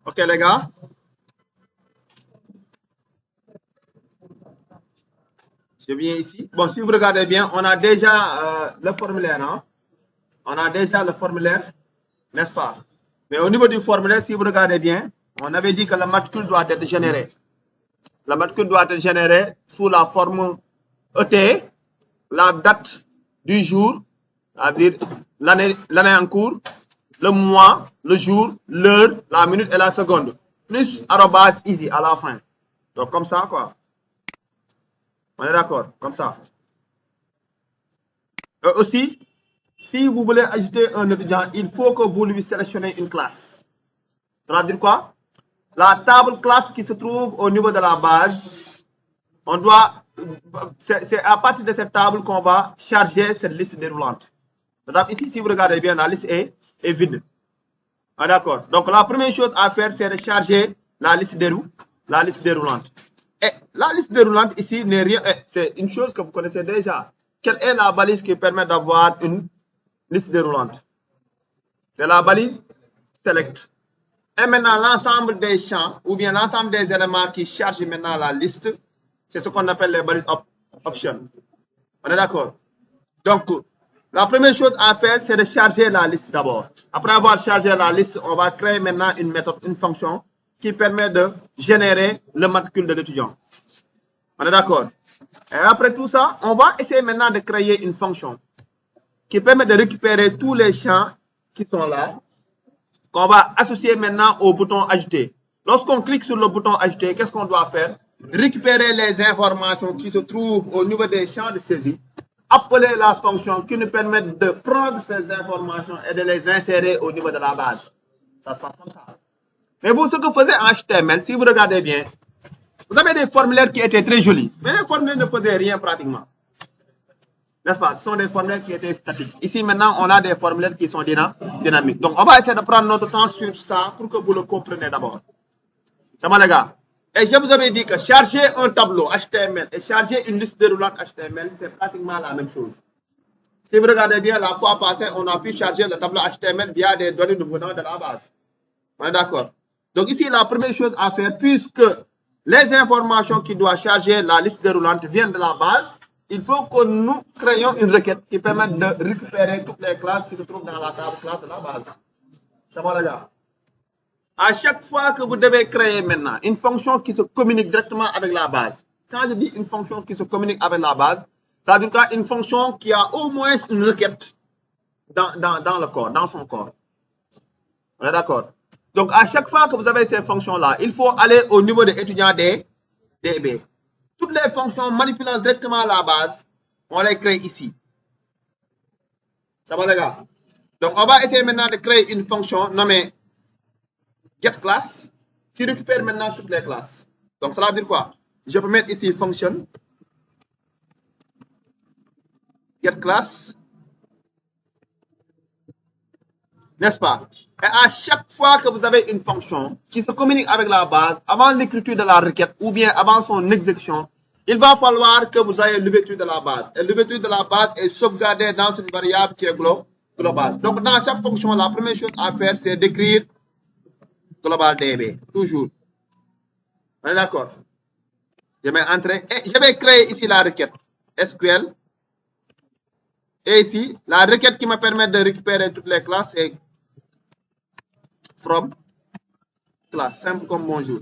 Ok, les gars. Je viens ici. Bon, si vous regardez bien, on a déjà le formulaire. Hein? On a déjà le formulaire, n'est-ce pas? Mais au niveau du formulaire, si vous regardez bien, on avait dit que la matricule doit être générée. La matricule doit être générée sous la forme ET, la date du jour, c'est-à-dire l'année en cours, le mois, le jour, l'heure, la minute et la seconde, plus arrobase easy à la fin. Donc comme ça, quoi. On est d'accord, comme ça. Aussi, si vous voulez ajouter un étudiant, il faut que vous lui sélectionnez une classe. Ça veut dire quoi? La table classe qui se trouve au niveau de la base, on doit, c'est à partir de cette table qu'on va charger cette liste déroulante. Par exemple, ici, si vous regardez bien, la liste est vide. Ah, d'accord. Donc, la première chose à faire, c'est de charger la liste déroulante. Et la liste déroulante ici n'est rien, c'est une chose que vous connaissez déjà. Quelle est la balise qui permet d'avoir une liste déroulante? C'est la balise select. Et maintenant, l'ensemble des champs ou bien l'ensemble des éléments qui chargent maintenant la liste, c'est ce qu'on appelle les balises options. On est d'accord? Donc, la première chose à faire, c'est de charger la liste d'abord. Après avoir chargé la liste, on va créer maintenant une méthode, une fonction qui permet de générer le matricule de l'étudiant. On est d'accord? Et après tout ça, on va essayer maintenant de créer une fonction qui permet de récupérer tous les champs qui sont là, qu'on va associer maintenant au bouton ajouter. Lorsqu'on clique sur le bouton ajouter, qu'est-ce qu'on doit faire? Récupérer les informations qui se trouvent au niveau des champs de saisie, appeler la fonction qui nous permet de prendre ces informations et de les insérer au niveau de la base. Ça se passe comme ça. Mais vous, ce que vous faites en HTML, si vous regardez bien, vous avez des formulaires qui étaient très jolis, mais les formulaires ne faisaient rien pratiquement. N'est-ce pas? Ce sont des formulaires qui étaient statiques. Ici, maintenant, on a des formulaires qui sont dynamiques. Donc, on va essayer de prendre notre temps sur ça pour que vous le compreniez d'abord. Ça va, les gars? Et je vous avais dit que charger un tableau HTML et charger une liste déroulante HTML, c'est pratiquement la même chose. Si vous regardez bien, la fois passée, on a pu charger le tableau HTML via des données nous venant de la base. On est d'accord? Donc, ici, la première chose à faire, puisque les informations qui doivent charger la liste déroulante viennent de la base, il faut que nous créions une requête qui permette de récupérer toutes les classes qui se trouvent dans la table classe de la base. Ça va, les gars? À chaque fois que vous devez créer maintenant une fonction qui se communique directement avec la base, quand je dis une fonction qui se communique avec la base, ça veut dire une fonction qui a au moins une requête dans le corps, dans son corps. On est d'accord? Donc, à chaque fois que vous avez ces fonctions-là, il faut aller au niveau des étudiants des DB. Toutes les fonctions manipulant directement la base, on les crée ici. Ça va, les gars? Donc, on va essayer maintenant de créer une fonction nommée getClass qui récupère maintenant toutes les classes. Donc, ça veut dire quoi? Je peux mettre ici function getClass, n'est-ce pas? Et à chaque fois que vous avez une fonction qui se communique avec la base, avant l'écriture de la requête ou bien avant son exécution, il va falloir que vous ayez l'ouverture de la base. Et l'ouverture de la base est sauvegardée dans une variable qui est globale. Donc, dans chaque fonction, la première chose à faire, c'est d'écrire global DB, toujours. On est d'accord? Je vais entrer et je vais créer ici la requête SQL. Et ici, la requête qui me permet de récupérer toutes les classes, c'est from classe, simple comme bonjour.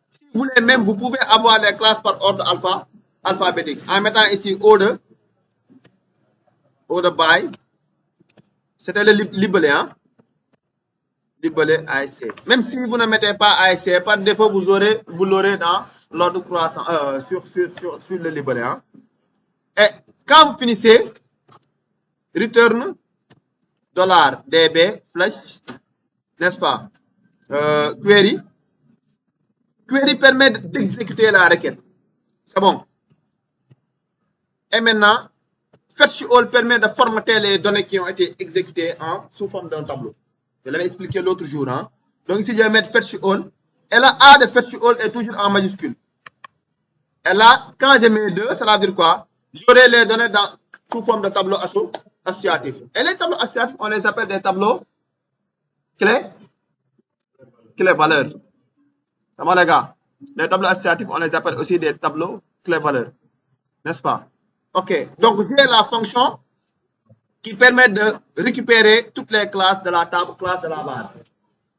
Si vous voulez même, vous pouvez avoir les classes par ordre alphabétique en mettant ici order by. C'était le libellé, hein? Libellé ASC. Même si vous ne mettez pas ASC, par défaut, vous l'aurez dans l'ordre croissant, sur le libellé, hein? Et quand vous finissez, return $db flash, n'est-ce pas? Query. Query permet d'exécuter la requête. C'est bon. Et maintenant, fetch all permet de formater les données qui ont été exécutées sous forme d'un tableau. Je l'avais expliqué l'autre jour. Hein? Donc ici, je vais mettre fetch all. Et la A de fetch all est toujours en majuscule. Et là, quand je mets 2, ça veut dire quoi? J'aurai les données sous forme de tableau associatif. Et les tableaux associatifs, on les appelle des tableaux clés clé-valeur. Ça va les gars? Les tableaux associatifs, on les appelle aussi des tableaux clé-valeur. N'est-ce pas? Ok, donc j'ai la fonction qui permet de récupérer toutes les classes de la table, classes de la base.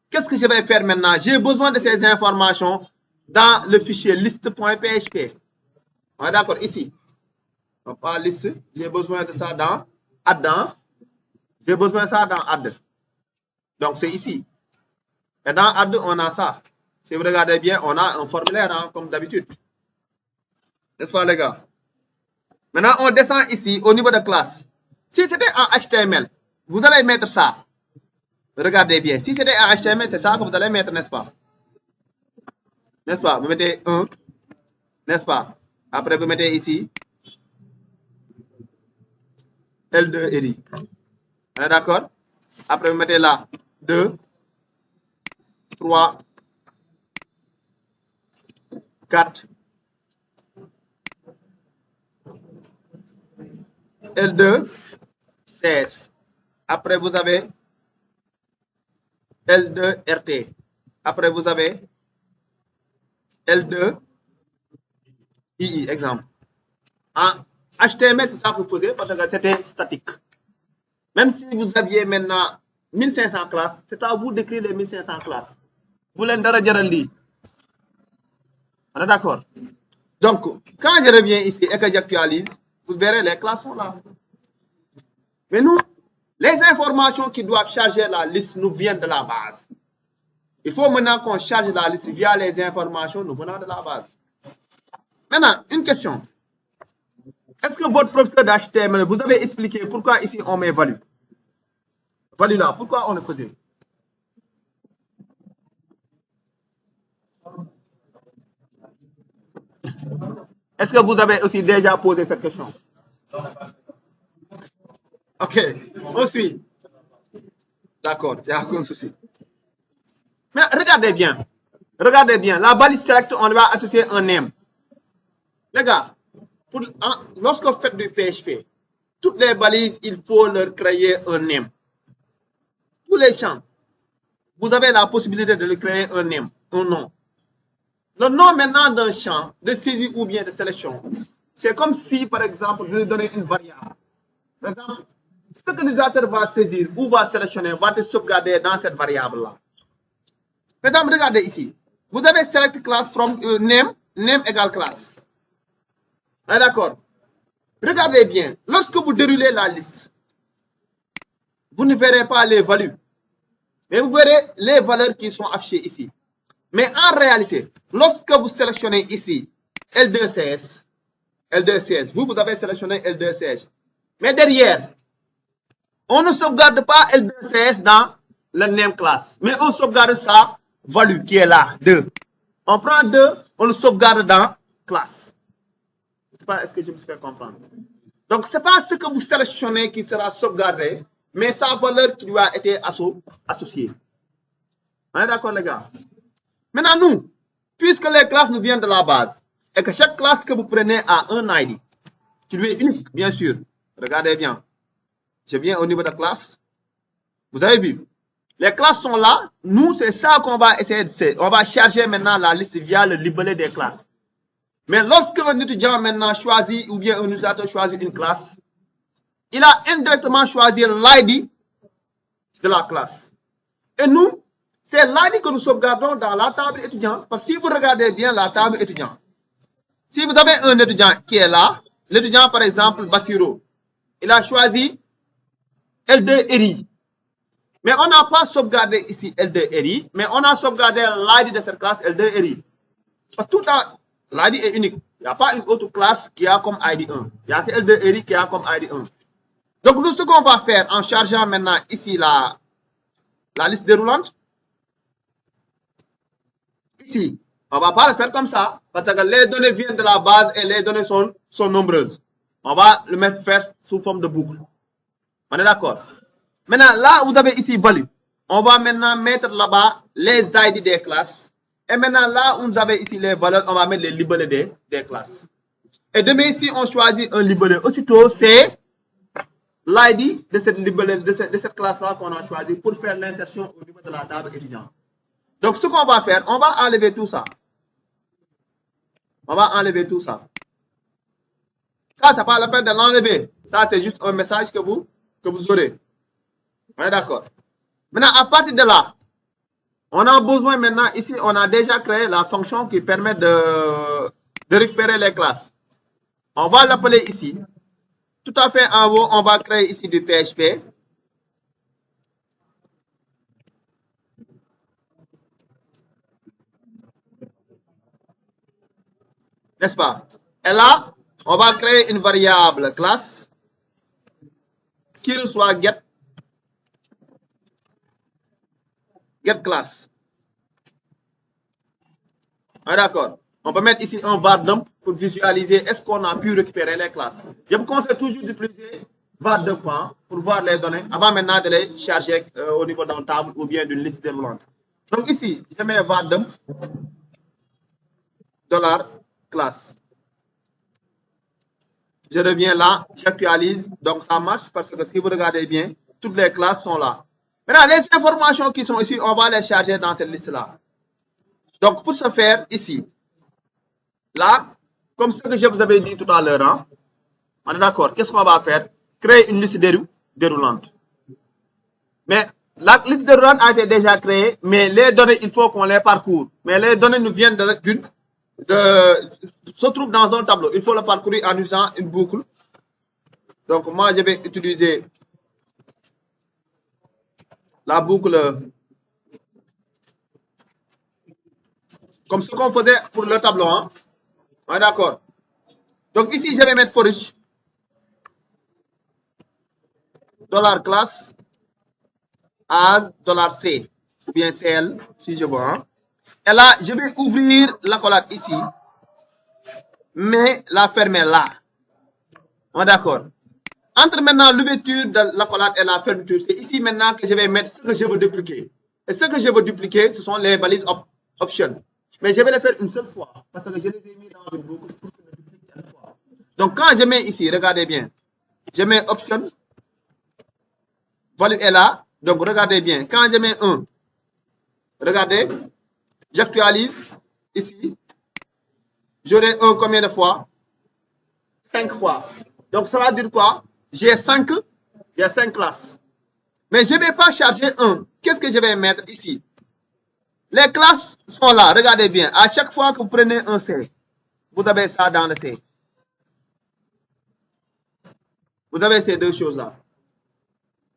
Qu'est-ce que je vais faire maintenant? J'ai besoin de ces informations dans le fichier liste.php. On est d'accord ici? Donc, pas liste, j'ai besoin de ça dans add. J'ai besoin de ça dans add. Donc, c'est ici. Et dans add, on a ça. Si vous regardez bien, on a un formulaire, hein, comme d'habitude. N'est-ce pas, les gars? Maintenant, on descend ici au niveau de classe. Si c'était en HTML, vous allez mettre ça. Regardez bien. Si c'était en HTML, c'est ça que vous allez mettre, n'est-ce pas? N'est-ce pas? Vous mettez 1. N'est-ce pas? Après, vous mettez ici L2 et I. On est d'accord? Après, vous mettez là 2, 3, 4, L2, 16. Après, vous avez L2 RT. Après, vous avez L2 II, exemple. En HTML, c'est ça que vous faisiez parce que c'était statique. Même si vous aviez maintenant 1500 classes, c'est à vous d'écrire les 1500 classes. Vous l'en darez. On est d'accord? Donc, quand je reviens ici et que j'actualise, vous verrez les classes sont là. Mais nous, les informations qui doivent charger la liste nous viennent de la base. Il faut maintenant qu'on charge la liste via les informations nous venant de la base. Maintenant, une question. Est-ce que votre professeur d'HTML vous avez expliqué pourquoi ici on met value? Value là, pourquoi on le faisait? Est-ce que vous avez aussi déjà posé cette question? Ok, on suit. D'accord, il n'y a aucun souci. Mais regardez bien. Regardez bien. La balise select, on va associer un name. Les gars, lorsque vous faites du PHP, toutes les balises, il faut leur créer un name. Tous les champs, vous avez la possibilité de leur créer un name, un nom. Le nom maintenant d'un champ de saisie ou bien de sélection, c'est comme si, par exemple, je lui donnais une variable. Par exemple, ce que l'utilisateur va saisir ou va sélectionner va être sauvegardé dans cette variable-là. Par exemple, regardez ici. Vous avez select class from name, name égale class. D'accord. Regardez bien. Lorsque vous déroulez la liste, vous ne verrez pas les values. Mais vous verrez les valeurs qui sont affichées ici. Mais en réalité, lorsque vous sélectionnez ici L2CS, L2CS, vous avez sélectionné L2CS. Mais derrière, on ne sauvegarde pas L2CS dans le name class. Mais on sauvegarde sa value qui est là, 2. On prend 2, on le sauvegarde dans classe. Je ne sais pas, est-ce que je me fais comprendre? Donc, ce n'est pas ce que vous sélectionnez qui sera sauvegardé, mais sa valeur qui lui a été associée. On est d'accord, les gars? Maintenant, nous, puisque les classes nous viennent de la base, et que chaque classe que vous prenez a un ID, qui lui est unique, bien sûr. Regardez bien. Je viens au niveau de classe. Vous avez vu? Les classes sont là. Nous, c'est ça qu'on va essayer de faire. On va charger maintenant la liste via le libellé des classes. Mais lorsque un étudiant maintenant choisit, ou bien un utilisateur choisit une classe, il a indirectement choisi l'ID de la classe. Et nous, c'est l'ID que nous sauvegardons dans la table étudiante. Parce que si vous regardez bien la table étudiante, si vous avez un étudiant qui est là, l'étudiant par exemple Bassiro, il a choisi L2 RI. Mais on n'a pas sauvegardé ici L2 RI, mais on a sauvegardé l'ID de cette classe L2 RI. Parce que tout l'ID est unique. Il n'y a pas une autre classe qui a comme ID 1. Il y a que L2 RI qui a comme ID 1. Donc nous, ce qu'on va faire en chargeant maintenant ici la liste déroulante, ici, on ne va pas le faire comme ça, parce que les données viennent de la base et les données sont nombreuses. On va le mettre faire sous forme de boucle. On est d'accord? Maintenant, là, vous avez ici value. On va maintenant mettre là-bas les ID des classes. Et maintenant, là où vous avez ici les valeurs, on va mettre les libellés des classes. Et demain, ici, on choisit un libellé. Aussitôt, c'est l'ID de cette classe-là qu'on a choisi pour faire l'insertion au niveau de la table étudiante. Donc, ce qu'on va faire, on va enlever tout ça. On va enlever tout ça. Ça, c'est pas la peine de l'enlever. Ça, c'est juste un message que vous aurez. On est d'accord. Maintenant, à partir de là, on a besoin maintenant, ici, on a déjà créé la fonction qui permet de récupérer les classes. On va l'appeler ici. Tout à fait en haut, on va créer ici du PHP. N'est-ce pas? Et là, on va créer une variable classe qui reçoit get class. Ah, d'accord. On peut mettre ici un var dump pour visualiser est-ce qu'on a pu récupérer les classes. Je vous conseille toujours d'utiliser var dump pour voir les données avant maintenant de les charger au niveau d'un table ou bien d'une liste déroulante. Donc ici, je mets var dump $class. Je reviens là, j'actualise, donc ça marche parce que si vous regardez bien, toutes les classes sont là. Maintenant, les informations qui sont ici, on va les charger dans cette liste-là. Donc, pour ce faire, ici, là, comme ce que je vous avais dit tout à l'heure, hein, on est d'accord, qu'est-ce qu'on va faire? Créer une liste déroulante. Mais la liste déroulante a été déjà créée, mais les données, il faut qu'on les parcourt. Mais les données nous viennent se trouvent dans un tableau. Il faut le parcourir en usant une boucle. Donc, moi, je vais utiliser la boucle comme ce qu'on faisait pour le tableau. Hein. Ouais, d'accord. Donc, ici, je vais mettre for each $class as $c ou bien CL, si je vois. Hein. Et là, je vais ouvrir l'accolade ici, mais la fermer là. On est d'accord. Entre maintenant l'ouverture de l'accolade et la fermeture, c'est ici maintenant que je vais mettre ce que je veux dupliquer. Et ce que je veux dupliquer, ce sont les balises option. Mais je vais le faire une seule fois, parce que je les ai mis dans une boucle pour que je duplique une fois. Donc quand je mets ici, regardez bien, je mets option, value est là, donc regardez bien, quand je mets 1, regardez, j'actualise ici, j'aurai 1 combien de fois? 5 fois. Donc ça va dire quoi? J'ai 5 classes. Mais je ne vais pas charger 1. Qu'est-ce que je vais mettre ici? Les classes sont là, regardez bien. À chaque fois que vous prenez un C, vous avez ça dans le C. Vous avez ces deux choses-là.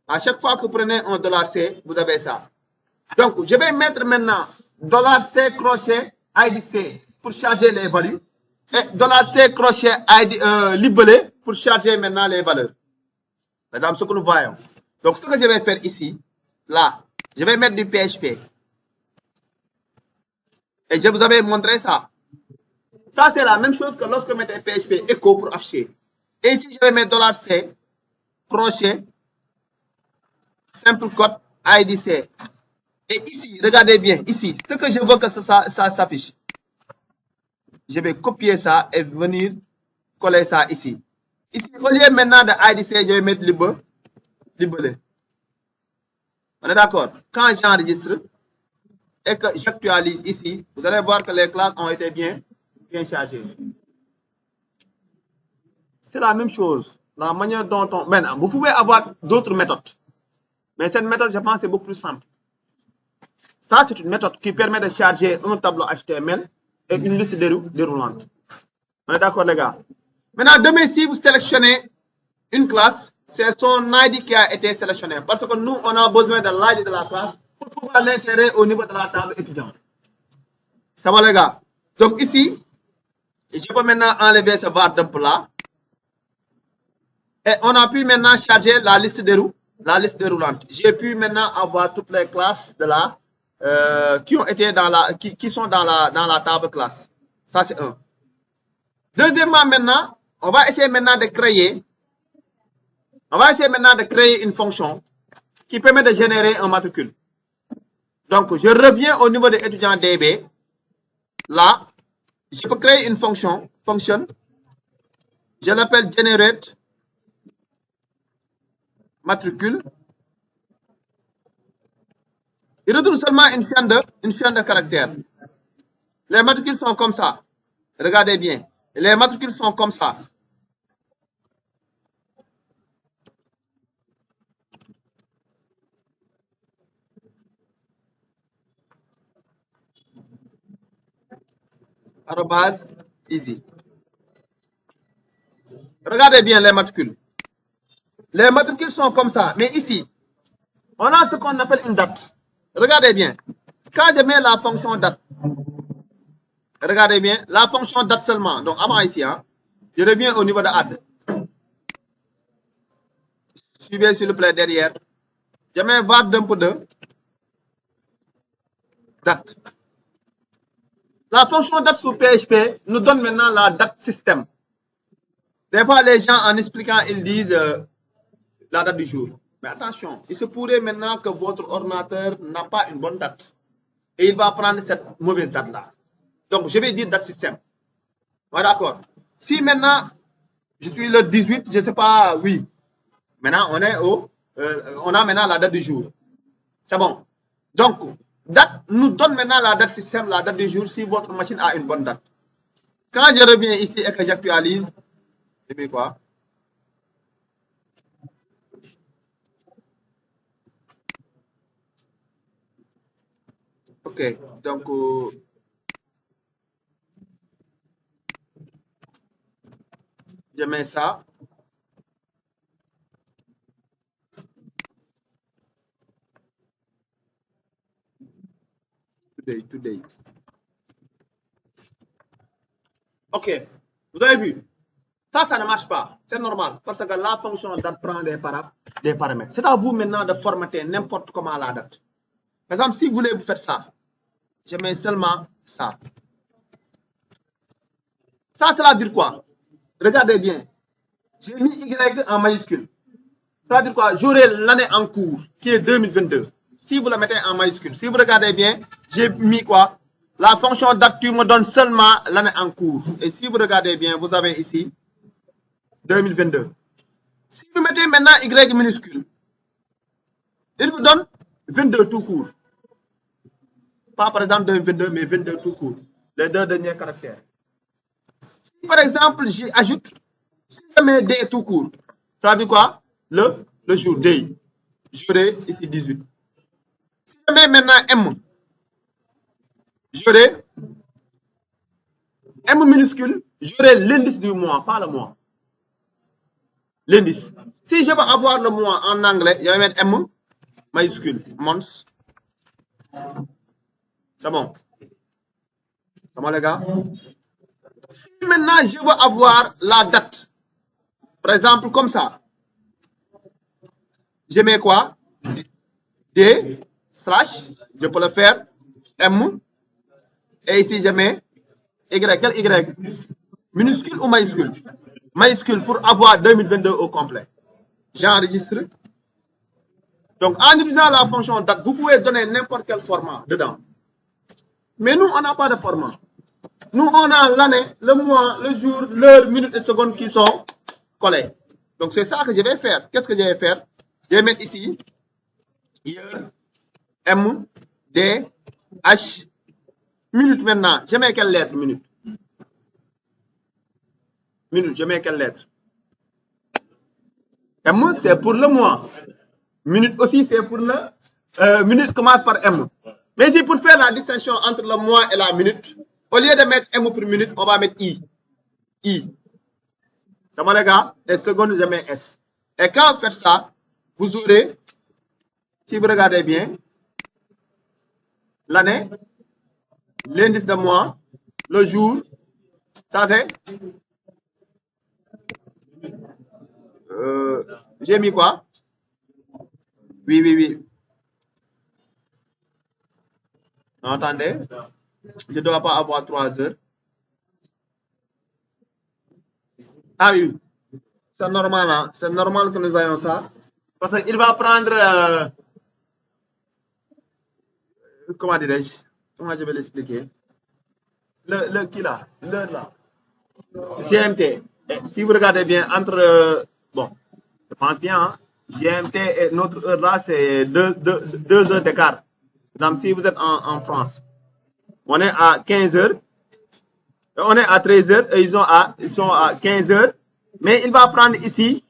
À chaque fois que vous prenez un $C, vous avez ça. Donc, je vais mettre maintenant $C crochet IDC pour charger les values et $C crochet libellé pour charger maintenant les valeurs. Par exemple, ce que nous voyons. Donc, ce que je vais faire ici, là, je vais mettre du PHP. Et je vous avais montré ça. Ça, c'est la même chose que lorsque vous mettez PHP echo pour afficher. Et ici, je vais mettre $C crochet simple code IDC. Et ici, regardez bien, ici, ce que je veux que ça s'affiche. Je vais copier ça et venir coller ça ici. Ici, au lieu maintenant de IDC, je vais mettre libellé. On est d'accord? Quand j'enregistre et que j'actualise ici, vous allez voir que les classes ont été bien chargées. C'est la même chose. La manière dont on... Maintenant, vous pouvez avoir d'autres méthodes. Mais cette méthode, je pense, c'est beaucoup plus simple. Ça, c'est une méthode qui permet de charger un tableau HTML et une liste déroulante. On est d'accord, les gars? Maintenant, demain, si vous sélectionnez une classe, c'est son ID qui a été sélectionné. Parce que nous, on a besoin de l'ID de la classe pour pouvoir l'insérer au niveau de la table étudiante. Ça va, les gars? Donc, ici, je peux maintenant enlever ce var dump là. Et on a pu maintenant charger la liste déroulante. J'ai pu maintenant avoir toutes les classes de la qui ont été qui sont dans la table classe. Ça, c'est un. Deuxièmement, maintenant, on va essayer maintenant de créer une fonction qui permet de générer un matricule. Donc, je reviens au niveau des étudiants DB. Là, je peux créer une fonction, je l'appelle generate matricule. Il retourne seulement une chaîne de caractères. Les matricules sont comme ça. Regardez bien. Les matricules sont comme ça. Arrobase easy. Regardez bien les matricules. Les matricules sont comme ça. Mais ici, on a ce qu'on appelle une date. Regardez bien. Quand je mets la fonction date, regardez bien, la fonction date seulement. Donc, avant ici, hein, je reviens au niveau de add. Suivez s'il vous plaît derrière. Je mets var d'un peu de date. La fonction date sur PHP nous donne maintenant la date système. Des fois, les gens, en expliquant, ils disent la date du jour. Mais attention, il se pourrait maintenant que votre ordinateur n'a pas une bonne date. Et il va prendre cette mauvaise date-là. Donc, je vais dire date système. Voilà, d'accord. Si maintenant, je suis le 18, je ne sais pas, oui. Maintenant, on est on a maintenant la date du jour. C'est bon. Donc, date nous donne maintenant la date système, la date du jour, si votre machine a une bonne date. Quand je reviens ici et que j'actualise, je mets quoi? Ok, donc, je mets ça. Today. Ok, vous avez vu? Ça ne marche pas. C'est normal. Parce que la fonction date prend des paramètres. C'est à vous maintenant de formater n'importe comment la date. Par exemple, si vous voulez vous faire ça, je mets seulement ça. Ça, cela veut dire quoi? Regardez bien. J'ai mis Y en majuscule. Ça veut dire quoi? J'aurai l'année en cours, qui est 2022. Si vous la mettez en majuscule, si vous regardez bien, j'ai mis quoi? La fonction date me donne seulement l'année en cours. Et si vous regardez bien, vous avez ici 2022. Si vous mettez maintenant Y minuscule, il vous donne 22 tout court. Pas par exemple 2022, mais 22 tout court. Les deux derniers caractères. Si par exemple, j'ajoute, si je mets D tout court, ça veut dire quoi? Le jour, D. J'aurai ici 18. Si je mets maintenant M, j'aurai M minuscule, j'aurai l'indice du mois, pas le mois. L'indice. Si je veux avoir le mois en anglais, je vais mettre M majuscule, months. C'est bon. C'est bon, les gars? Si maintenant je veux avoir la date, par exemple, comme ça, je mets quoi? D, slash, je peux le faire, M, et ici je mets Y. Quel Y? Minuscule ou majuscule? Majuscule pour avoir 2022 au complet. J'enregistre. Donc, en utilisant la fonction date, vous pouvez donner n'importe quel format dedans. Mais nous, on n'a pas de format. Nous, on a l'année, le mois, le jour, l'heure, minute et seconde qui sont collés. Donc, c'est ça que je vais faire. Qu'est-ce que je vais faire? Je vais mettre ici heure, M, D, H, minute maintenant. Je mets quelle lettre minute? Minute, je mets quelle lettre? M, c'est pour le mois. Minute aussi, c'est pour le... minute commence par M. Mais si pour faire la distinction entre le mois et la minute, au lieu de mettre M pour minute, on va mettre I. I. Ça va les gars? Et seconde, je mets S. Et quand vous faites ça, vous aurez, si vous regardez bien, l'année, l'indice de mois, le jour, ça c'est... j'ai mis quoi? Oui. Non, attendez. Je ne dois pas avoir 3 heures. Ah oui. C'est normal, hein? C'est normal que nous ayons ça. Parce qu'il va prendre... comment dirais-je? Comment je vais l'expliquer? Qui là? L'heure là. GMT. Et si vous regardez bien, entre... bon, je pense bien, hein? GMT et notre heure là, c'est 2 heures d'écart. Par exemple, si vous êtes en France, on est à 15 heures, on est à 13 heures, et ils sont à 15 heures, mais il va prendre ici,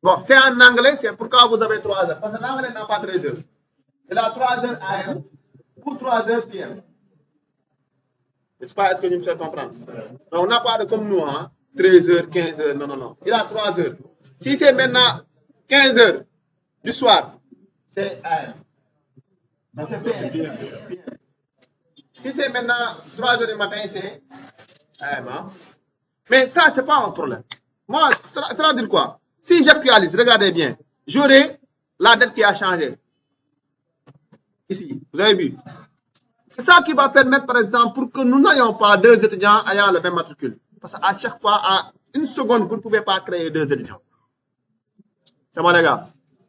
bon, c'est en anglais, c'est pourquoi vous avez 3 heures, parce que l'anglais n'a pas 13 heures. Il a 3 heures AM pour 3 heures PM. N'est-ce pas? Est-ce que je me fais comprendre? Donc, on n'a pas de comme nous, hein, 13 heures, 15 heures, non, non, non. Il a 3 heures. Si c'est maintenant 15 heures du soir, c'est AM. C'est PM. Si c'est maintenant 3 heures du matin, c'est AM. Hein? Mais ça, c'est pas un problème. Moi, ça veut dire quoi? Si j'actualise, regardez bien, j'aurai la date qui a changé. Ici, vous avez vu? C'est ça qui va permettre, par exemple, pour que nous n'ayons pas 2 étudiants ayant le même matricule. Parce qu'à chaque fois, à une seconde, vous ne pouvez pas créer 2 étudiants. C'est bon, les gars?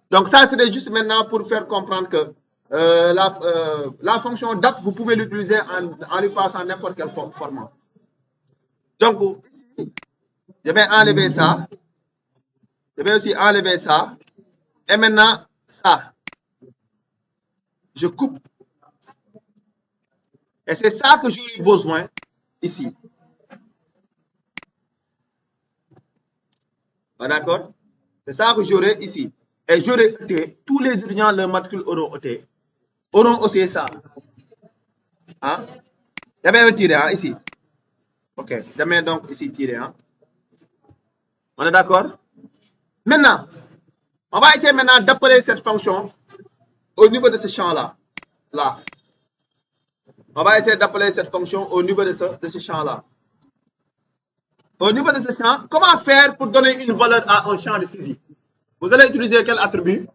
Donc, ça, c'était juste maintenant pour faire comprendre que la fonction date, vous pouvez l'utiliser en lui passant n'importe quel format. Donc, je vais enlever ça. Je vais aussi enlever ça. Et maintenant, ça. Je coupe. Et c'est ça que j'ai besoin ici. D'accord? C'est ça que j'aurai ici. Et j'aurai tous les étudiants, le matricule auront aussi ça. Hein? Il y avait un tiré hein, ici. Ok. Je mets donc ici tiré. Hein? On est d'accord? Maintenant, on va essayer maintenant d'appeler cette fonction au niveau de ce champ-là. Là. On va essayer d'appeler cette fonction au niveau de ce champ-là. Au niveau de ce champ, comment faire pour donner une valeur à un champ de saisie? Vous allez utiliser quel attribut?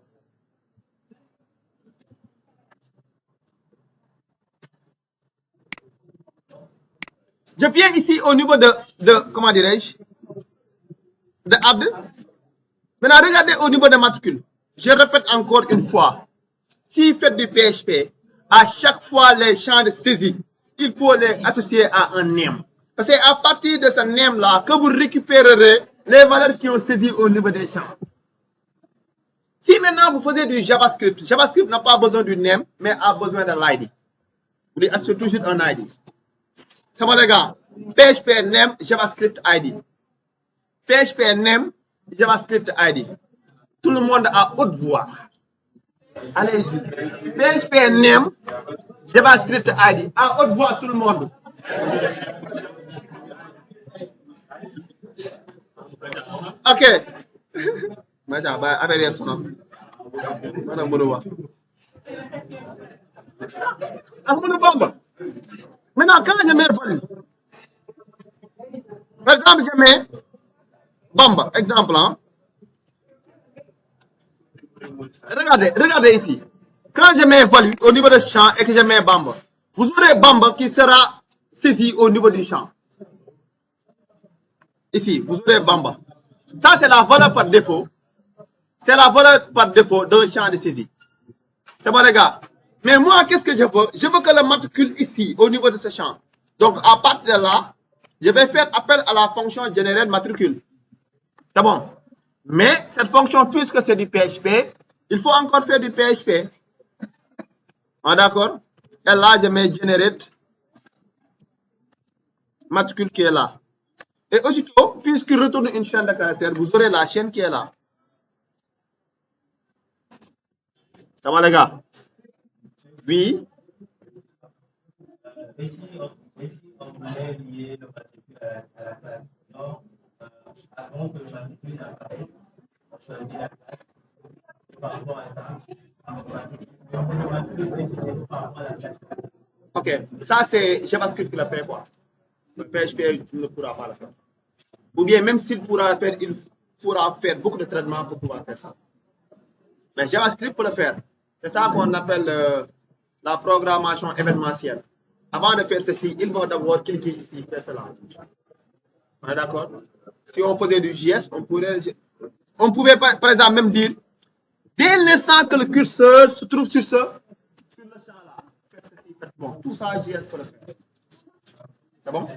Je viens ici au niveau de comment dirais-je? De add. Maintenant, regardez au niveau de matricule. Je répète encore une fois. Si vous faites du PHP, à chaque fois les champs de saisie, il faut les associer à un name. Parce que c'est à partir de ce name-là que vous récupérerez les valeurs qui ont saisi au niveau des champs. Si maintenant vous faisiez du JavaScript, JavaScript n'a pas besoin du name, mais a besoin de l'ID. Vous dites associez toujours un ID. C'est bon les gars. PHP name, JavaScript ID. PHP name, JavaScript ID. Tout le monde a haute voix. Allez-y. PHP name, JavaScript ID. À haute voix tout le monde. Ok. Maintenant, quand je mets value, par exemple, je mets Bamba, exemple. Hein? Regardez ici. Quand je mets value au niveau du champ et que je mets Bamba, vous aurez Bamba qui sera saisi au niveau du champ. Ici, vous aurez Bamba. Ça, c'est la valeur par défaut. C'est la valeur par défaut d'un champ de saisie. C'est bon, les gars. Mais moi, qu'est-ce que je veux? Je veux que le matricule ici, au niveau de ce champ. Donc, à partir de là, je vais faire appel à la fonction générer matricule. C'est bon. Mais cette fonction, puisque c'est du PHP, il faut encore faire du PHP. D'accord? Et là, je mets generate matricule qui est là. Et aussitôt, puisqu'il retourne une chaîne de caractères, vous aurez la chaîne qui est là. Ça va les gars? Oui. Ok, ça c'est JavaScript qui l'a fait quoi. Le PHP ne pourra pas le faire. Ou bien même s'il pourra le faire, il faudra faire beaucoup de traitements pour pouvoir faire ça. Mais JavaScript peut le faire. C'est ça qu'on appelle la programmation événementielle. Avant de faire ceci, il faut d'abord cliquer ici, faire cela. On est d'accord? Si on faisait du JS, on pouvait par exemple même dire, dès l'instant que le curseur se trouve sur le champ-là, faire ceci, faire bon. Tout ça, JS peut le faire. C'est bon?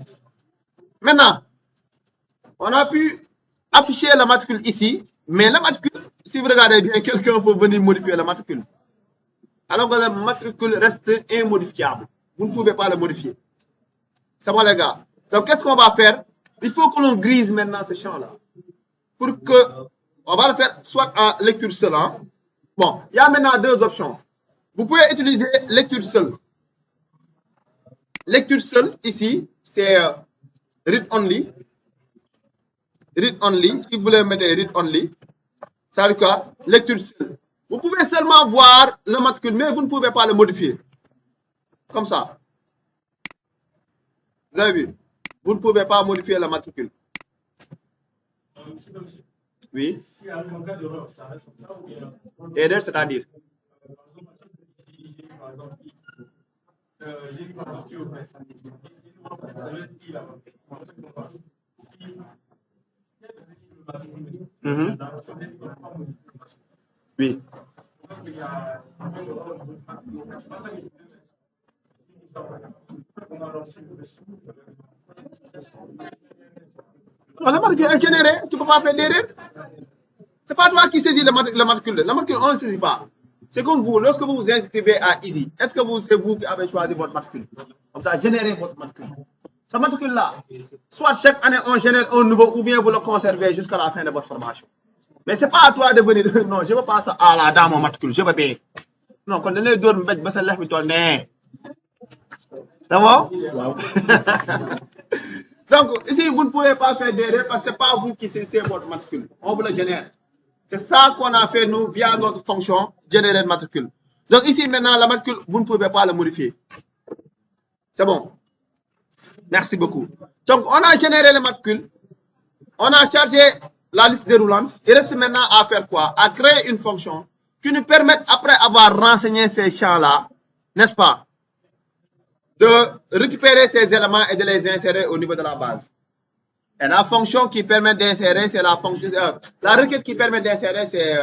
Maintenant, on a pu afficher la matricule ici, mais la matricule, si vous regardez bien, quelqu'un peut venir modifier la matricule. alors que le matricule reste immodifiable. Vous ne pouvez pas le modifier. C'est bon, les gars. Donc, qu'est-ce qu'on va faire? Il faut que l'on grise maintenant ce champ-là. Pour que, on va le faire soit en lecture seule. Hein? Bon, il y a maintenant deux options. Vous pouvez utiliser lecture seule. Lecture seule, ici, c'est read only. Read only. Si vous voulez mettre read only, ça veut dire quoi? Lecture seule. Vous pouvez seulement voir le matricule, mais vous ne pouvez pas le modifier. Comme ça. Vous avez vu? Vous ne pouvez pas modifier le matricule. Oui. Erreur, c'est-à-dire? Oui. Non, le matricule est généré, tu ne peux pas faire d'erreur. Ce n'est pas toi qui saisis le matricule. Le matricule, on ne le saisit pas. C'est comme vous, lorsque vous vous inscrivez à Easy, est-ce que c'est vous qui avez choisi votre matricule? Comme ça, générez votre matricule. Ce matricule-là, soit chaque année on génère un nouveau ou bien vous le conservez jusqu'à la fin de votre formation. Mais ce n'est pas à toi de venir. Non, je ne veux pas ça. Ah là, dans mon matricule, je veux payer. Non, quand on est deux, c'est bon? Donc, ici, vous ne pouvez pas faire d'erreur parce que ce n'est pas vous qui saisissez votre matricule. On vous le génère. C'est ça qu'on a fait, nous, via notre fonction générer le matricule. Donc, ici, maintenant, la matricule, vous ne pouvez pas le modifier. C'est bon? Merci beaucoup. Donc, on a généré le matricule. On a chargé la liste déroulante. Il reste maintenant à faire quoi? À créer une fonction qui nous permette, après avoir renseigné ces champs-là, n'est-ce pas, de récupérer ces éléments et de les insérer au niveau de la base. Et la fonction qui permet d'insérer, c'est la fonction, la requête qui permet d'insérer, c'est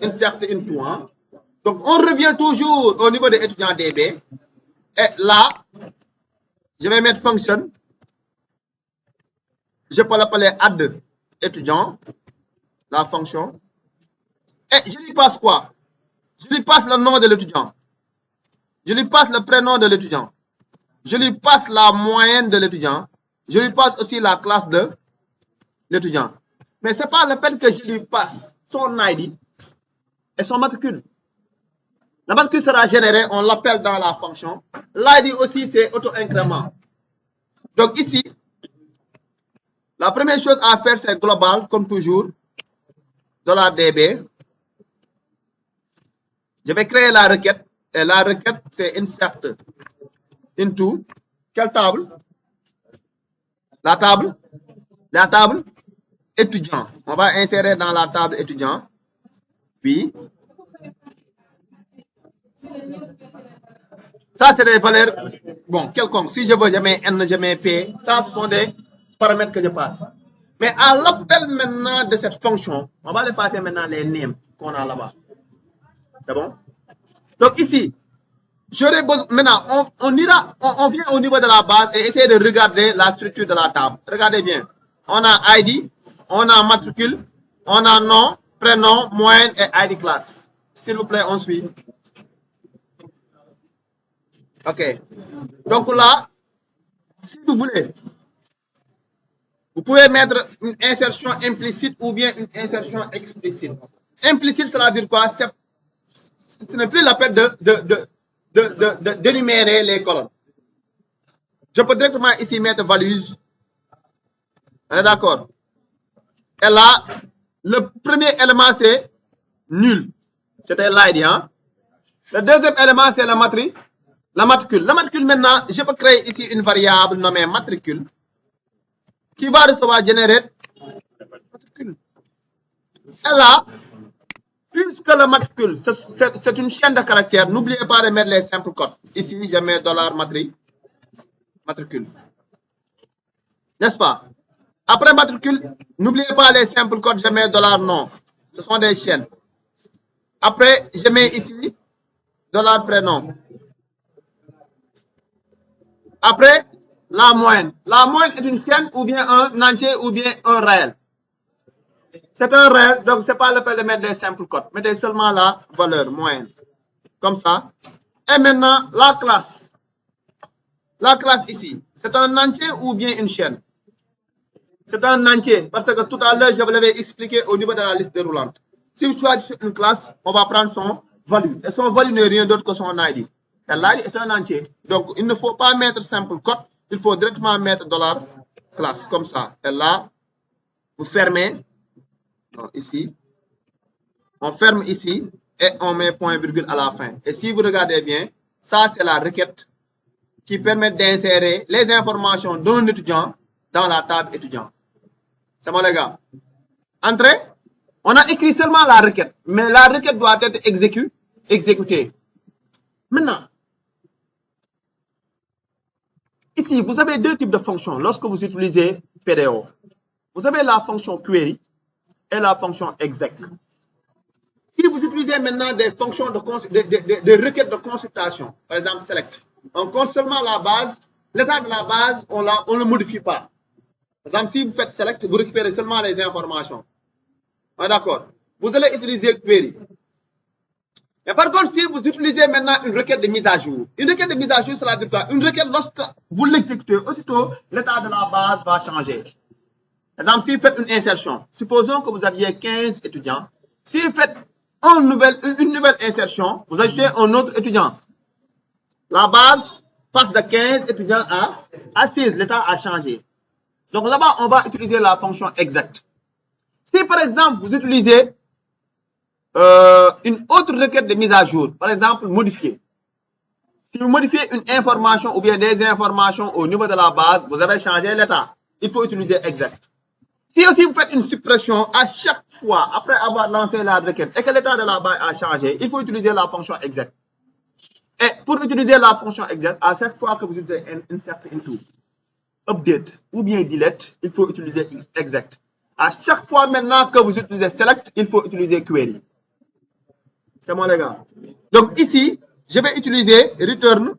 insert into. Hein? Donc, on revient toujours au niveau de l'étudiant DB. Et là, je vais mettre function. Je peux l'appeler add étudiant, la fonction. Et je lui passe quoi? Je lui passe le nom de l'étudiant. Je lui passe le prénom de l'étudiant. Je lui passe la moyenne de l'étudiant. Je lui passe aussi la classe de l'étudiant. Mais ce n'est pas la peine que je lui passe son ID et son matricule. La matricule sera générée, on l'appelle dans la fonction. L'ID aussi, c'est auto-incrément. Donc ici, la première chose à faire, c'est global, comme toujours, $DB. Je vais créer la requête. Et la requête, c'est insert into. Quelle table? La table étudiant. On va insérer dans la table étudiant. Puis, ça, c'est des valeurs, bon, quelconque. Si je veux, je mets N, je mets P. Ça, ce sont des paramètres que je passe. Mais à l'appel maintenant de cette fonction, on va les passer maintenant les names qu'on a là-bas. C'est bon? Donc ici, j'aurais besoin, maintenant, on vient au niveau de la base et essayer de regarder la structure de la table. Regardez bien. On a ID, on a matricule, on a nom, prénom, moyenne et ID classe. S'il vous plaît, on suit. OK. Donc là, si vous voulez, vous pouvez mettre une insertion implicite ou bien une insertion explicite. Implicite, cela veut dire quoi? Ce n'est plus la peine d'énumérer les colonnes. Je peux directement ici mettre values. On est d'accord? Et là, le premier élément, c'est nul. C'était l'ID. Hein? Le deuxième élément, c'est la matricule. La matricule, maintenant, je peux créer ici une variable nommée matricule qui va recevoir générer matricule. Et là, puisque le matricule, c'est une chaîne de caractères, n'oubliez pas de mettre les simples codes. Ici, je mets $matricule. N'est-ce pas? Après matricule, n'oubliez pas les simples codes, je mets $nom. Ce sont des chaînes. Après, je mets ici $prénom. Après, la moyenne. La moyenne est une chaîne ou bien un entier ou bien un réel. C'est un réel, donc ce n'est pas le fait de mettre des simples codes. Mettez seulement la valeur moyenne. comme ça. Et maintenant, la classe. La classe ici, c'est un entier ou bien une chaîne? C'est un entier, parce que tout à l'heure, je vous l'avais expliqué au niveau de la liste déroulante. Si vous choisissez une classe, on va prendre son value. Et son value n'est rien d'autre que son ID. Et l'ID est un entier. Donc, il ne faut pas mettre simple code, il faut directement mettre $class, comme ça. Et là, vous fermez, ici, on ferme ici, et on met point virgule à la fin. Et si vous regardez bien, ça c'est la requête qui permet d'insérer les informations d'un étudiant dans la table étudiant. C'est bon les gars? Entrez. On a écrit seulement la requête, mais la requête doit être exécutée. Maintenant, ici, vous avez deux types de fonctions lorsque vous utilisez PDO. Vous avez la fonction query et la fonction exec. Si vous utilisez maintenant des fonctions de requêtes de consultation, par exemple select, on compte seulement la base, l'état de la base, on ne le modifie pas. Par exemple, si vous faites select, vous récupérez seulement les informations. Ah, d'accord. Vous allez utiliser query. Mais par contre, si vous utilisez maintenant une requête de mise à jour, une requête de mise à jour, cela veut dire quoi? Une requête, lorsque vous l'exécutez, aussitôt, l'état de la base va changer. Par exemple, si vous faites une insertion, supposons que vous aviez 15 étudiants. Si vous faites une nouvelle insertion, vous ajoutez un autre étudiant. La base passe de 15 étudiants à 16. L'état a changé. Donc là-bas, on va utiliser la fonction exact. Si par exemple, vous utilisez une autre requête de mise à jour, par exemple, modifier. Si vous modifiez une information ou bien des informations au niveau de la base, vous avez changé l'état. Il faut utiliser exact. Si aussi vous faites une suppression à chaque fois après avoir lancé la requête et que l'état de la base a changé, il faut utiliser la fonction exact. Et pour utiliser la fonction exact, à chaque fois que vous utilisez insert into, update ou bien delete, il faut utiliser exact. À chaque fois maintenant que vous utilisez select, il faut utiliser query. C'est bon les gars. Donc ici, je vais utiliser return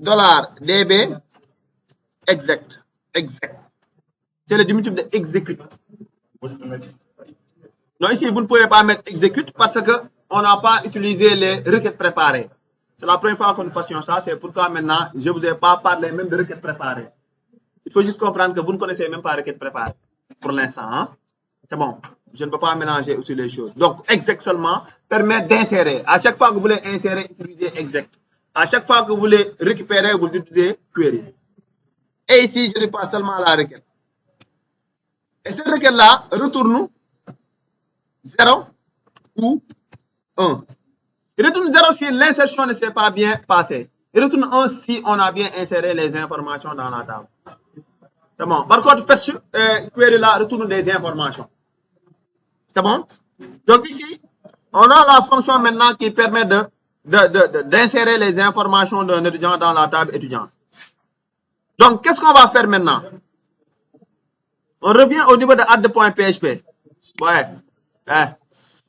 $db exact. C'est le diminutif de execute. Non, ici, vous ne pouvez pas mettre execute parce qu'on n'a pas utilisé les requêtes préparées. C'est la première fois que nous fassions ça. C'est pourquoi maintenant, je ne vous ai pas parlé même de requêtes préparées. Il faut juste comprendre que vous ne connaissez même pas requêtes préparées pour l'instant. Hein? C'est bon. Je ne peux pas mélanger aussi les choses. Donc, exec seulement permet d'insérer. À chaque fois que vous voulez insérer, utilisez exec. À chaque fois que vous voulez récupérer, vous utilisez query. Et ici, je réponds seulement à la requête. Et cette requête-là retourne 0 ou 1. Il retourne 0 si l'insertion ne s'est pas bien passée. Il retourne 1 si on a bien inséré les informations dans la table. C'est bon. Par contre, fetch query là retourne des informations. C'est bon? Donc ici, on a la fonction maintenant qui permet d'insérer les informations d'un étudiant dans la table étudiante. Donc, qu'est-ce qu'on va faire maintenant? On revient au niveau de add.php. Ouais.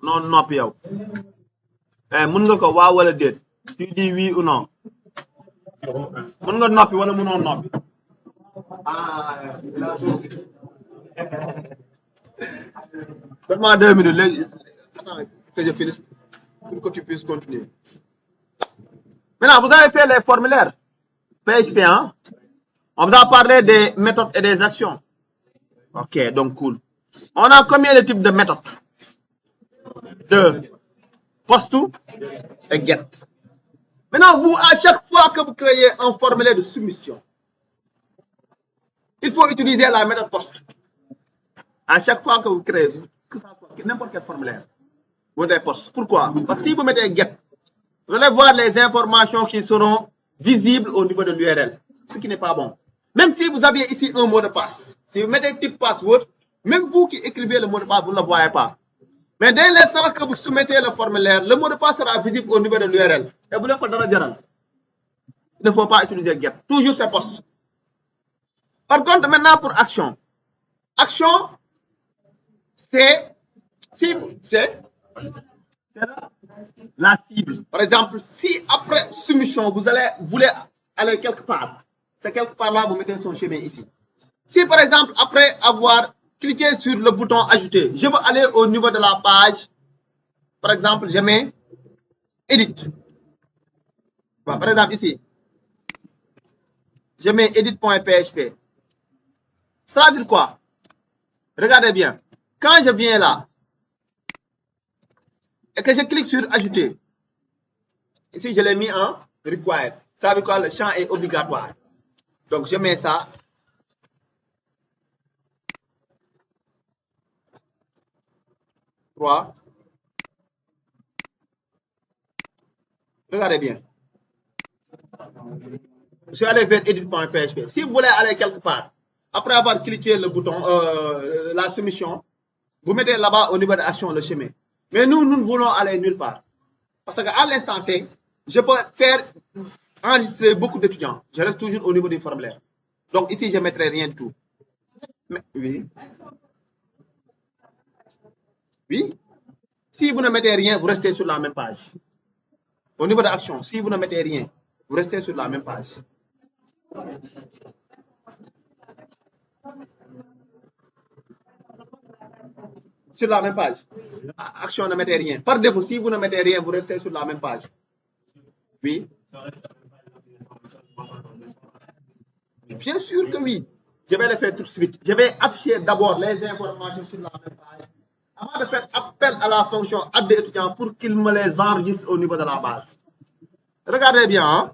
Non, yow. Mën nga ko waaw wala déet. Tu dis oui ou non. Mën nga noppi wala mënoo noppi. Seulement 2 minutes. Attends que je finisse pour que tu puisses continuer. Maintenant, vous avez fait les formulaires PHP, hein? On vous a parlé des méthodes et des actions. Ok, donc cool. On a combien de types de méthodes? 2. Post et get. Maintenant, vous, à chaque fois que vous créez un formulaire de soumission, il faut utiliser la méthode post. À chaque fois que vous créez, que ça soit n'importe quel formulaire, vous mettez post. Pourquoi? Parce que si vous mettez get, vous allez voir les informations qui seront visibles au niveau de l'URL, ce qui n'est pas bon. Même si vous aviez ici un mot de passe, si vous mettez type password, même vous qui écrivez le mot de passe, vous ne le voyez pas. Mais dès l'instant que vous soumettez le formulaire, le mot de passe sera visible au niveau de l'URL. Et vous n'avez pas de il ne faut pas utiliser get. Toujours c'est post. Par contre, maintenant pour action. Action, c'est la cible. Par exemple, si après soumission, vous voulez aller quelque part, c'est quelque part là, vous mettez son chemin ici. Si par exemple, après avoir cliqué sur le bouton ajouter, je veux aller au niveau de la page, par exemple, je mets edit. Bon, par exemple, ici, je mets edit.php. Ça veut dire quoi? Regardez bien. Quand je viens là et que je clique sur ajouter, ici, je l'ai mis en required. Ça veut dire quoi? Le champ est obligatoire. Donc, je mets ça. Regardez bien. Je suis allé vers edit.php. Si vous voulez aller quelque part, après avoir cliqué le bouton, la soumission, vous mettez là-bas au niveau de action le chemin. Mais nous ne voulons aller nulle part. Parce qu'à l'instant T, je peux faire enregistrer beaucoup d'étudiants. Je reste toujours au niveau du formulaire. Donc ici, je ne mettrai rien du tout. Mais, oui. Oui. Si vous ne mettez rien, vous restez sur la même page. Au niveau de l'action, si vous ne mettez rien, vous restez sur la même page. Sur la même page. Action, ne mettez rien. Par défaut, si vous ne mettez rien, vous restez sur la même page. Oui. Bien sûr que oui. Je vais le faire tout de suite. Je vais afficher d'abord les informations sur la même page. Avant de faire appel à la fonction add étudiant pour qu'il me les enregistre au niveau de la base. Regardez bien. Hein?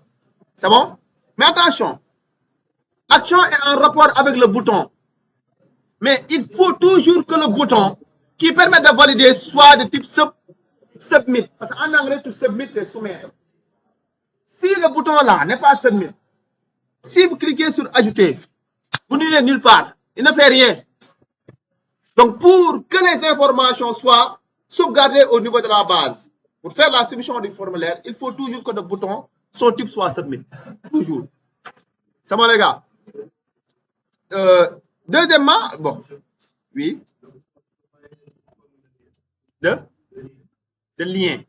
C'est bon? Mais attention. Action est en rapport avec le bouton. Mais il faut toujours que le bouton qui permet de valider soit de type submit. Parce qu'en anglais, tout submit, c'est soumettre. Si le bouton là n'est pas submit, si vous cliquez sur ajouter, vous n'irez nulle part. Il ne fait rien. Donc, pour que les informations soient sauvegardées au niveau de la base, pour faire la soumission du formulaire, il faut toujours que le bouton, son type soit submit. Toujours. C'est bon, les gars? Deuxièmement, bon, oui, de lien.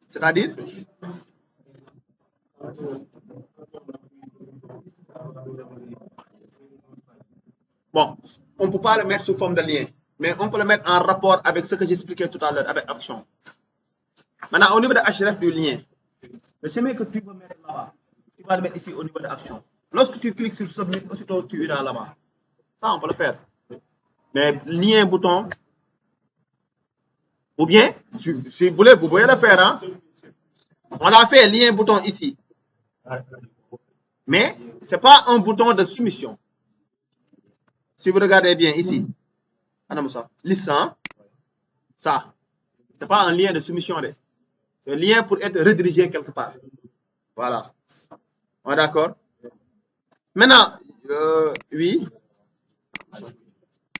C'est-à-dire? Bon, on ne peut pas le mettre sous forme de lien, mais on peut le mettre en rapport avec ce que j'expliquais tout à l'heure, avec action. Maintenant, au niveau de href du lien, le chemin que tu veux mettre là-bas, tu vas le mettre ici au niveau de action. Lorsque tu cliques sur submit, aussitôt tu iras là-bas. Ça, on peut le faire. Mais lien bouton, ou bien, si vous voulez, vous pouvez le faire. Hein? On a fait lien bouton ici. Mais ce n'est pas un bouton de soumission. Si vous regardez bien ici, liste, hein? Ça, ce n'est pas un lien de soumission. C'est un lien pour être redirigé quelque part. Voilà. On est d'accord? Maintenant, oui.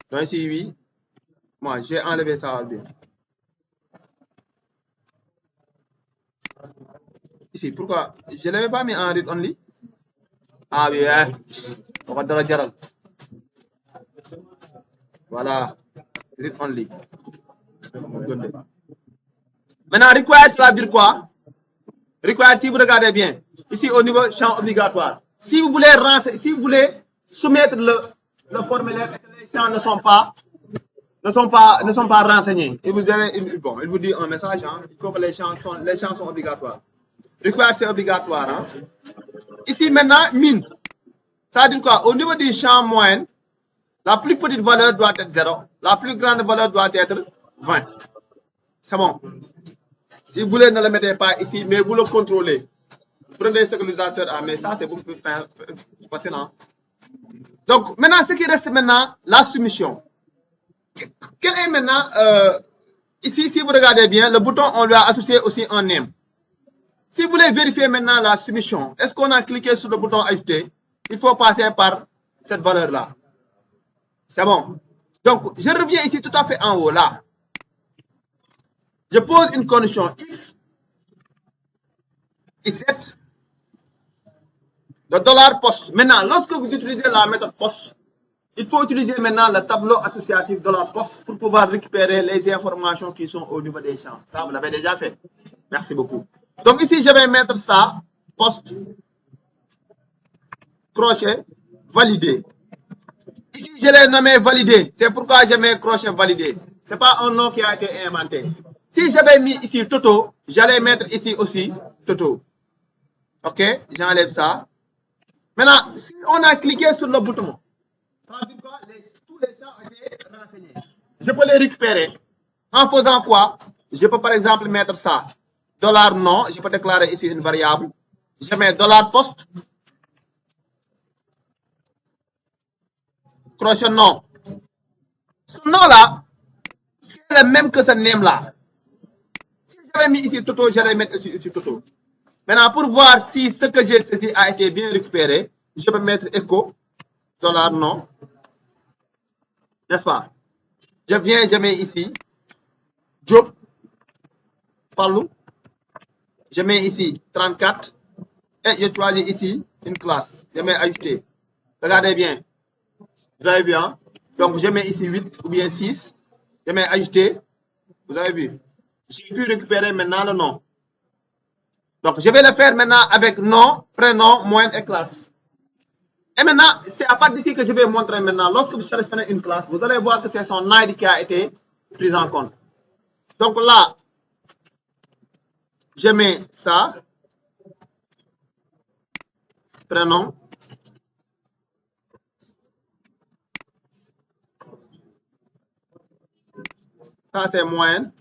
Donc ici, oui. Moi, j'ai enlevé ça. Bien. Ici, pourquoi? Je ne l'avais pas mis en read only. Ah oui, hein. On va dans la dialogue. Voilà. Read only. Maintenant, require, ça veut dire quoi? Require, si vous regardez bien, ici au niveau champ obligatoire. Si vous voulez soumettre le formulaire et que les champs ne sont pas renseignés, il vous dit un message, hein, il faut que les champs sont obligatoires. Require, c'est obligatoire. Hein. Ici maintenant, min. Ça veut dire quoi? Au niveau du champ moyen, la plus petite valeur doit être 0. La plus grande valeur doit être 20. C'est bon. Si vous voulez, ne le mettez pas ici, mais vous le contrôlez. Prenez ce que l'utilisateur a, mais ça, c'est beaucoup plus facile. Hein? Donc, maintenant, ce qui reste maintenant, la soumission. Quel est maintenant, ici, si vous regardez bien, le bouton, on lui a associé aussi un name. Si vous voulez vérifier maintenant la soumission, est-ce qu'on a cliqué sur le bouton ajouter? Il faut passer par cette valeur-là. C'est bon. Donc, je reviens ici tout à fait en haut, là. Je pose une condition. If set le $post. Maintenant, lorsque vous utilisez la méthode post, il faut utiliser maintenant le tableau associatif $post pour pouvoir récupérer les informations qui sont au niveau des champs. Ça, vous l'avez déjà fait. Merci beaucoup. Donc ici, je vais mettre ça, post, crochet, validé. Ici, je l'ai nommé validé. C'est pourquoi je mets crochet validé. Ce n'est pas un nom qui a été inventé. Si j'avais mis ici Toto, j'allais mettre ici aussi Toto. OK, j'enlève ça. Maintenant, si on a cliqué sur le bouton, ça veut dire quoi? Tous les champs ont été renseignés. Je peux les récupérer. En faisant quoi? Je peux par exemple mettre ça. Dollar non, je peux déclarer ici une variable. Je mets dollar post. Crochet non. Ce nom là, c'est le même que ce name là. Si j'avais mis ici Toto, j'allais mettre ici Toto. Maintenant, pour voir si ce que j'ai saisi a été bien récupéré, je peux mettre echo, dollar non. N'est-ce pas? Je viens, je mets ici, job, Fallou. Je mets ici 34 et je choisis ici une classe. Je mets ajouter. Regardez bien. Vous avez vu, hein? Donc, je mets ici 8 ou bien 6. Je mets ajouter. Vous avez vu? J'ai pu récupérer maintenant le nom. Donc, je vais le faire maintenant avec nom, prénom, moyenne et classe. Et maintenant, c'est à partir d'ici que je vais montrer maintenant. Lorsque vous sélectionnez une classe, vous allez voir que c'est son ID qui a été pris en compte. Donc là, je mets ça. Prénom. Ça, c'est moyenne.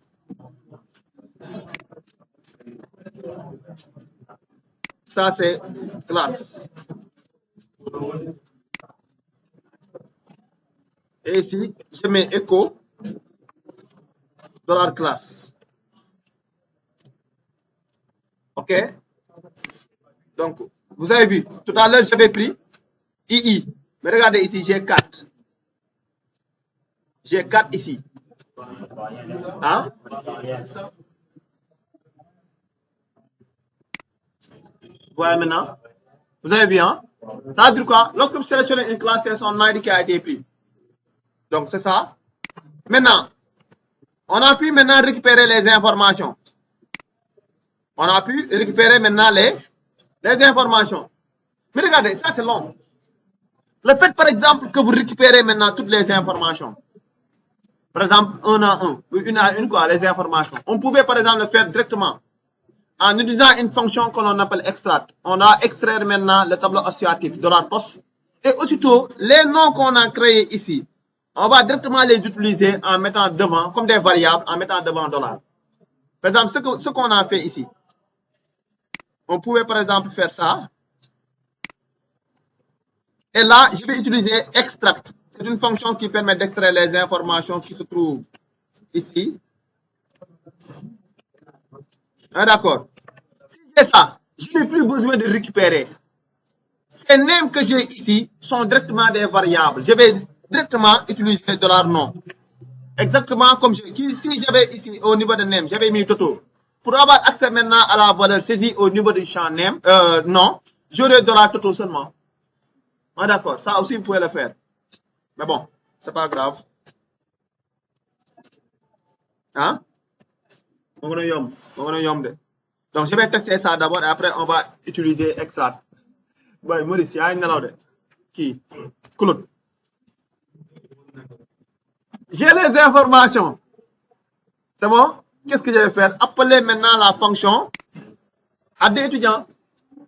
Ça, c'est classe. Et ici, je mets écho dollar classe. OK? Donc, vous avez vu, tout à l'heure, j'avais pris II. Mais regardez ici, j'ai 4. J'ai 4 ici. Hein? Voilà maintenant. Vous avez vu, hein? Ça veut dire quoi? Lorsque vous sélectionnez une classe, c'est son ID qui a été pris. Donc, c'est ça. Maintenant, on a pu maintenant récupérer les informations. On a pu récupérer maintenant les informations. Mais regardez, ça c'est long. Le fait, par exemple, que vous récupérez maintenant toutes les informations. Par exemple, un à un, une à une, quoi, les informations. On pouvait, par exemple, le faire directement en utilisant une fonction que l'on appelle extract. On a extraire maintenant le tableau associatif de la poste. Et aussitôt, les noms qu'on a créés ici, on va directement les utiliser en mettant devant, comme des variables, en mettant devant dollar. Par exemple, ce qu'on a fait ici. On pouvait, par exemple, faire ça. Et là, je vais utiliser extract. C'est une fonction qui permet d'extraire les informations qui se trouvent ici. Ah, d'accord. Si j'ai ça, je n'ai plus besoin de récupérer. Ces names que j'ai ici sont directement des variables. Je vais directement utiliser $non. Exactement comme si j'avais ici au niveau de name, j'avais mis Toto. Pour avoir accès maintenant à la valeur saisie au niveau du champ name, non, j'aurai $Toto seulement. Ah, d'accord, ça aussi vous pouvez le faire. Mais bon, c'est pas grave. Hein? Donc je vais tester ça d'abord et après on va utiliser extract. Ouais, Maurice, il y a une autre. Qui? Claude. J'ai les informations. C'est bon? Qu'est-ce que je vais faire? Appeler maintenant la fonction à des étudiants.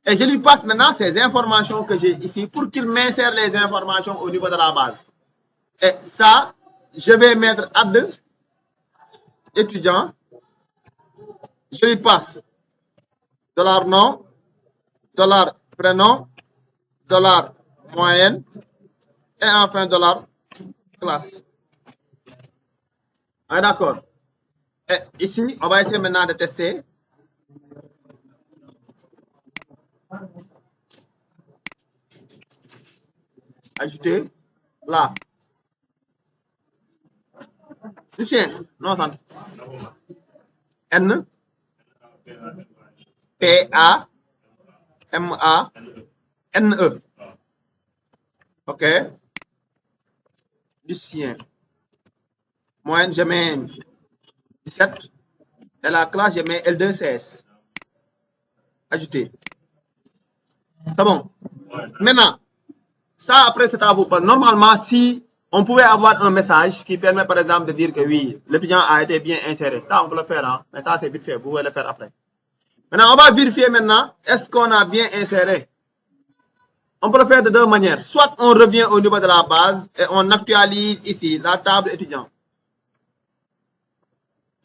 Et je lui passe maintenant ces informations que j'ai ici pour qu'il m'insère les informations au niveau de la base. Et ça, je vais mettre add étudiant. Je lui passe $nom, $prénom, $moyenne et enfin $classe. Ah, d'accord. Et ici, on va essayer maintenant de tester. Ajouter là. Lucien, non, ça. N P A M A N E. OK. Lucien. Moyenne, je mets 17. Et la classe, je mets L2CS. Ajouter. C'est bon. Maintenant, ça après, c'est à vous. Normalement, si On pouvait avoir un message qui permet par exemple de dire que oui, l'étudiant a été bien inséré. Ça, on peut le faire, hein? Mais ça, c'est vite fait. Vous pouvez le faire après. Maintenant, on va vérifier maintenant, est-ce qu'on a bien inséré? On peut le faire de deux manières. Soit on revient au niveau de la base et on actualise ici la table étudiant.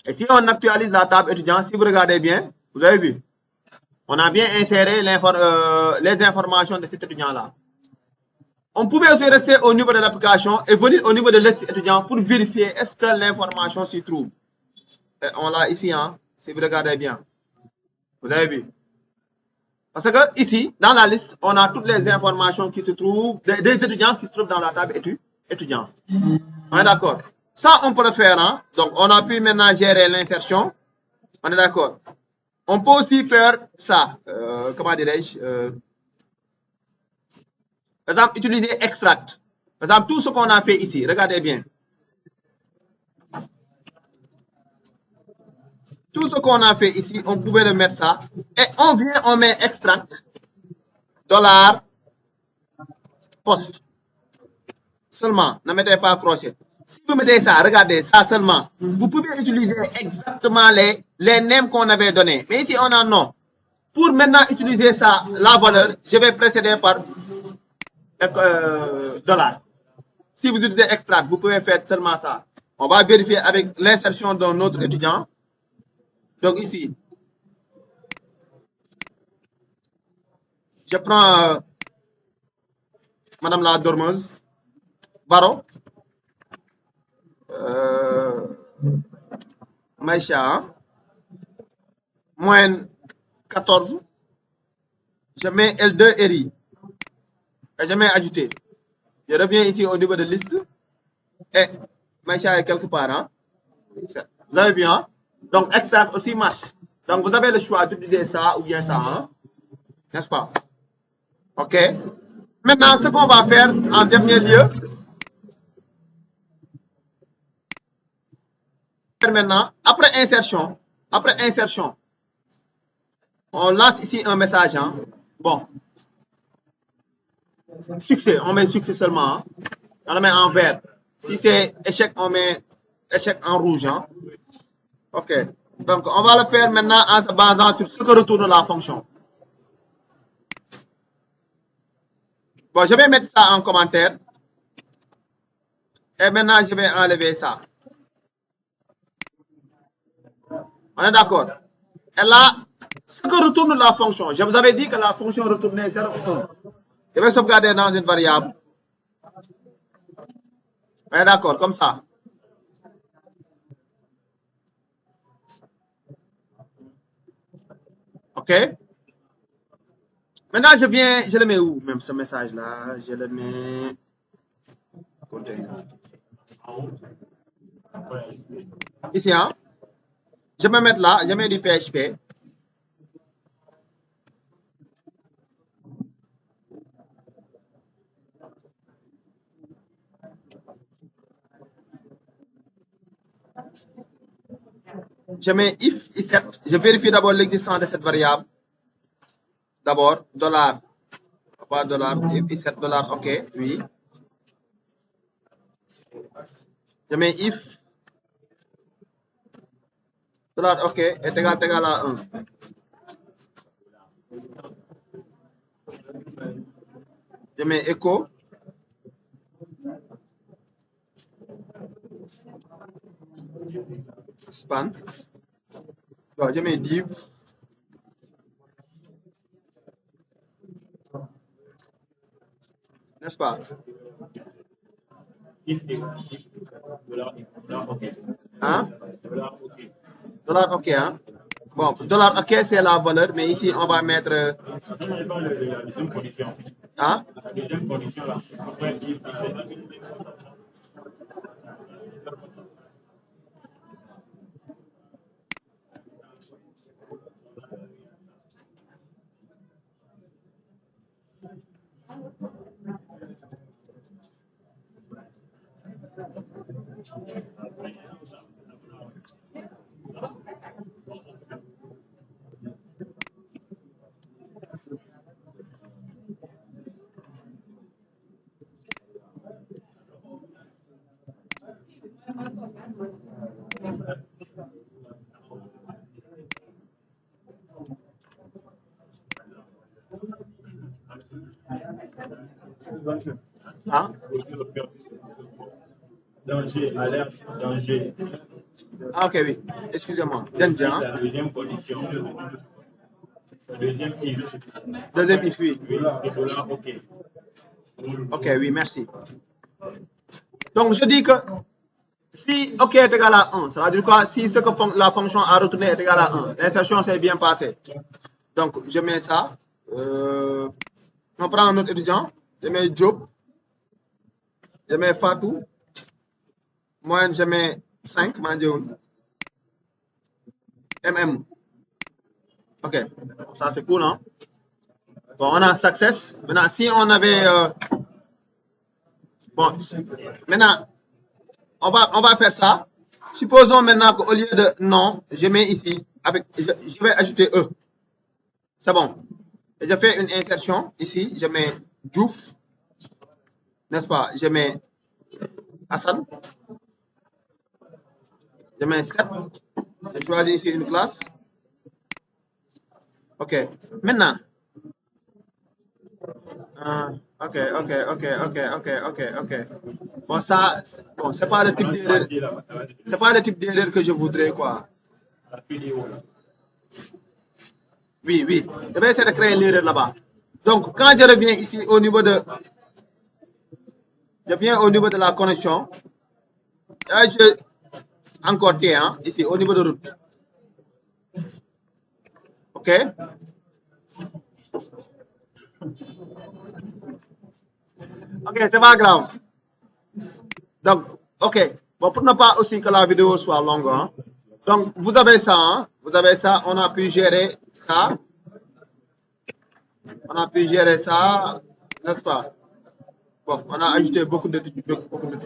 Et si on actualise la table étudiant, si vous regardez bien, vous avez vu, on a bien inséré les informations de cet étudiant-là. On pouvait aussi rester au niveau de l'application et venir au niveau de liste étudiant pour vérifier est-ce que l'information s'y trouve. Et on l'a ici, hein, si vous regardez bien. Vous avez vu. Parce que ici, dans la liste, on a toutes les informations qui se trouvent, des étudiants qui se trouvent dans la table étudiant. On est d'accord. Ça, on peut le faire. Hein? Donc, on a pu maintenant gérer l'insertion. On est d'accord. On peut aussi faire ça. Comment dirais-je par exemple, utiliser extract. Par exemple, tout ce qu'on a fait ici, regardez bien. Tout ce qu'on a fait ici, on pouvait le mettre ça. Et on vient, on met extract, dollar, post. Seulement, ne mettez pas crochet. Si vous mettez ça, regardez, ça seulement, vous pouvez utiliser exactement les names qu'on avait donnés. Mais ici, on a non. Pour maintenant utiliser ça, la valeur, je vais précéder par dollar. Si vous utilisez extract, vous pouvez faire seulement ça. On va vérifier avec l'insertion d'un autre étudiant. Donc ici, je prends Madame la dormeuse, Baro, Maïcha, moins 14. Je mets L2 RI et je mets ajouter. Je reviens ici au niveau de liste et Maïcha est quelque part. Hein? Vous avez vu, hein? Donc extract aussi marche. Donc vous avez le choix d'utiliser ça ou bien ça, hein? N'est-ce pas? OK. Maintenant, ce qu'on va faire en dernier lieu, maintenant, après insertion, on lance ici un message. Hein? Bon, succès, on met succès seulement. Hein? On le met en vert. Si c'est échec, on met échec en rouge. Hein? OK. Donc, on va le faire maintenant en se basant sur ce que retourne la fonction. Bon, je vais mettre ça en commentaire. Et maintenant, je vais enlever ça. On est d'accord. Et là, ce que retourne la fonction, je vous avais dit que la fonction retournait 0,1. Je vais sauvegarder dans une variable. On est d'accord, comme ça. OK. Maintenant, je le mets où, même ce message-là? Je le mets. Ici, hein? Je vais mettre là, je mets du PHP. Je mets if set. Je vérifie d'abord l'existence de cette variable. D'abord, dollar. Pas dollar, if set dollar, OK, oui. Je mets if dollar, OK, est égal à 1. Je mets echo. Span. Donc, je mets div. N'est-ce pas? Hein? Dollar OK, hein? Bon, dollar OK, c'est la valeur, mais ici, on va mettre. Hein? Hein? Danger, alerte, danger. Ah, ok, oui. Excusez-moi. Danger. Hein? La deuxième condition. Deuxième if. Deuxième if, oui. Oui, $, OK. Ok, oui, merci. Donc, je dis que si OK est égal à 1, ça veut dire quoi? Si ce que la fonction a retourné est égal à 1, l'insertion s'est bien passée. Donc, je mets ça. On prend un autre étudiant. Je mets Job. Je mets Fatou. Moyenne, je mets 5. MM. OK. Ça, c'est cool, hein? Bon, on a success. Maintenant, si on avait... bon, maintenant, on va faire ça. Supposons maintenant qu'au lieu de non, je mets ici, je vais ajouter E. C'est bon. Et je fais une insertion ici. Je mets Diouf. N'est-ce pas? Je mets Hassan. Je mets 7. Je choisis ici une classe. OK. Maintenant. OK. Bon, ça, bon, c'est pas le type d'erreur. C'est pas le type d'erreur que je voudrais, quoi. Oui. Je vais essayer de créer l'erreur là-bas. Donc, quand je reviens ici au niveau de... Je viens au niveau de la connexion. Là, je... Encore T, hein, ici, au niveau de route. OK? OK, c'est pas grave. Donc, OK. Bon, pour ne pas aussi que la vidéo soit longue, hein. Donc, vous avez ça, hein? Vous avez ça. On a pu gérer ça. On a pu gérer ça, n'est-ce pas? Bon, on a ajouté beaucoup de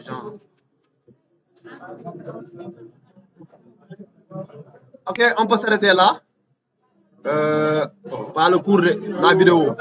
gens. OK, on peut s'arrêter là. Par le cours de la vidéo.